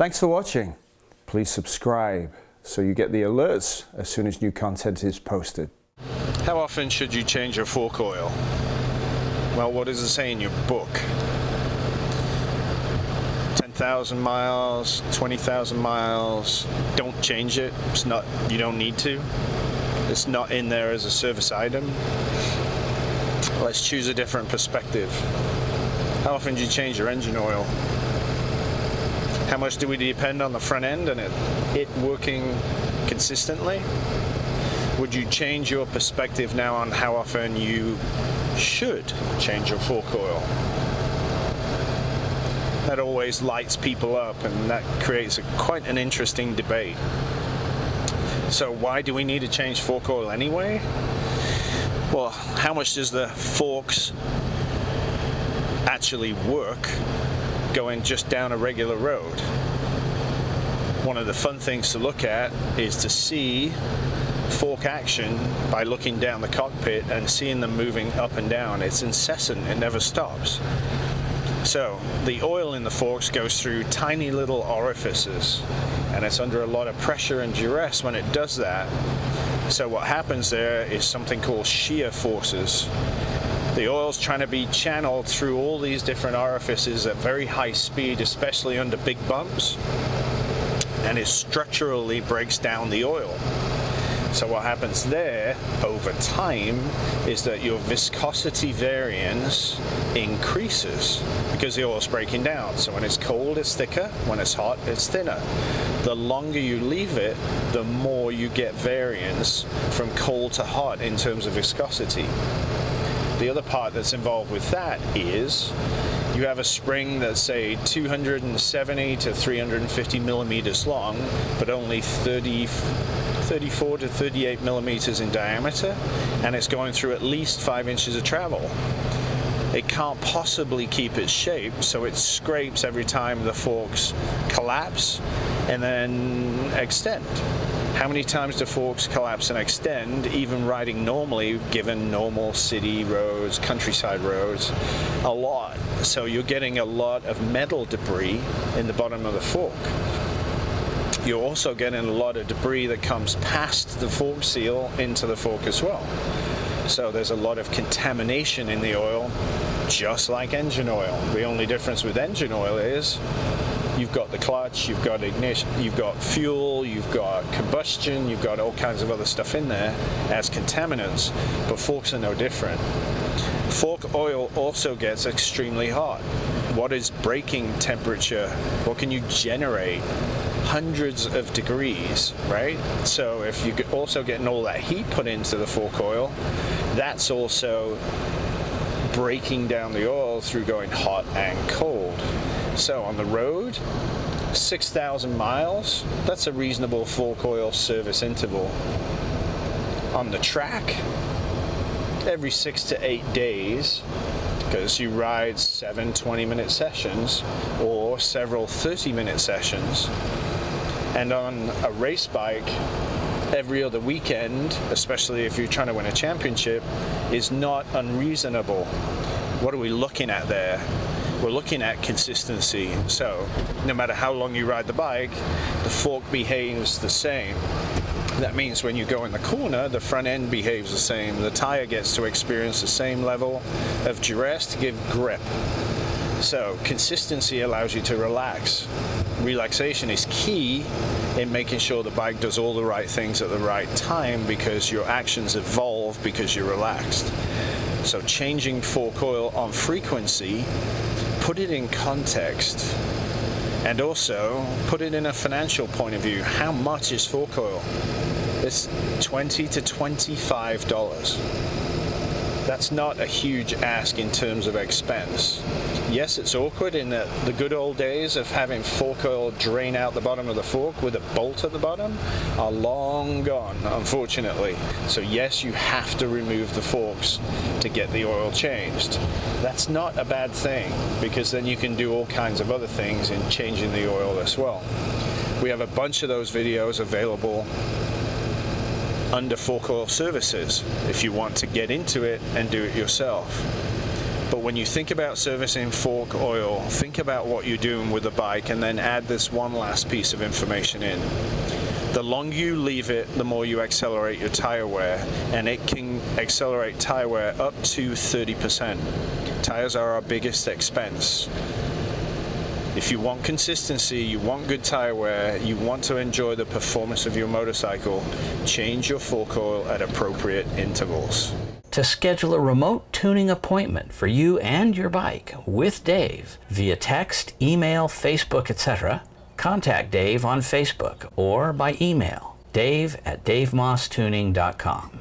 Thanks for watching. Please subscribe so you get the alerts as soon as new content is posted. How often should you change your fork oil? Well, what does it say in your book? 10,000 miles, 20,000 miles, don't change it. It's not, you don't need to. It's not in there as a service item. Let's choose a different perspective. How often do you change your engine oil? How much do we depend on the front end and it working consistently? Would you change your perspective now on how often you should change your fork oil? That always lights people up, and that creates quite an interesting debate. So why do we need to change fork oil anyway? Well, how much does the forks actually work going just down a regular road? One of the fun things to look at is to see fork action by looking down the cockpit and seeing them moving up and down. It's incessant, it never stops. So the oil in the forks goes through tiny little orifices, and it's under a lot of pressure and duress when it does that. So what happens there is something called shear forces. The oil's trying to be channeled through all these different orifices at very high speed, especially under big bumps, and it structurally breaks down the oil. So what happens there over time is that your viscosity variance increases because the oil's breaking down. So when it's cold, it's thicker. When it's hot, it's thinner. The longer you leave it, the more you get variance from cold to hot in terms of viscosity. The other part that's involved with that is you have a spring that's, say, 270 to 350 millimeters long, but only 34 to 38 millimeters in diameter, and it's going through at least 5 inches of travel. It can't possibly keep its shape, so it scrapes every time the forks collapse and then extend. How many times do forks collapse and extend, even riding normally, given normal city roads, countryside roads? A lot. So you're getting a lot of metal debris in the bottom of the fork. You're also getting a lot of debris that comes past the fork seal into the fork as well. So there's a lot of contamination in the oil, just like engine oil. The only difference with engine oil is you've got the clutch, you've got ignition, you've got fuel, you've got combustion, you've got all kinds of other stuff in there as contaminants, but forks are no different. Fork oil also gets extremely hot. What is braking temperature? What can you generate? Hundreds of degrees, right? So if you're also getting all that heat put into the fork oil, that's also breaking down the oil through going hot and cold. So on the road, 6,000 miles, that's a reasonable fork oil service interval. On the track, every 6 to 8 days, because you ride 7 20-minute sessions or several 30-minute sessions. And on a race bike, every other weekend, especially if you're trying to win a championship, is not unreasonable. What are we looking at there? We're looking at consistency. So no matter how long you ride the bike, the fork behaves the same. That means when you go in the corner, the front end behaves the same. The tire gets to experience the same level of duress to give grip. So consistency allows you to relax. Relaxation is key in making sure the bike does all the right things at the right time, because your actions evolve because you're relaxed. So changing fork oil on frequency, put it in context, and also put it in a financial point of view. How much is fork oil? It's $20 to $25. That's not a huge ask in terms of expense. Yes, it's awkward in that the good old days of having fork oil drain out the bottom of the fork with a bolt at the bottom are long gone, unfortunately. So yes, you have to remove the forks to get the oil changed. That's not a bad thing, because then you can do all kinds of other things in changing the oil as well. We have a bunch of those videos available under Fork Oil Services if you want to get into it and do it yourself. But when you think about servicing fork oil, think about what you're doing with the bike and then add this one last piece of information in. The longer you leave it, the more you accelerate your tire wear, and it can accelerate tire wear up to 30%. Tires are our biggest expense. If you want consistency, you want good tire wear, you want to enjoy the performance of your motorcycle, change your fork oil at appropriate intervals. To schedule a remote tuning appointment for you and your bike with Dave via text, email, Facebook, etc., contact Dave on Facebook or by email, dave@davemosstuning.com.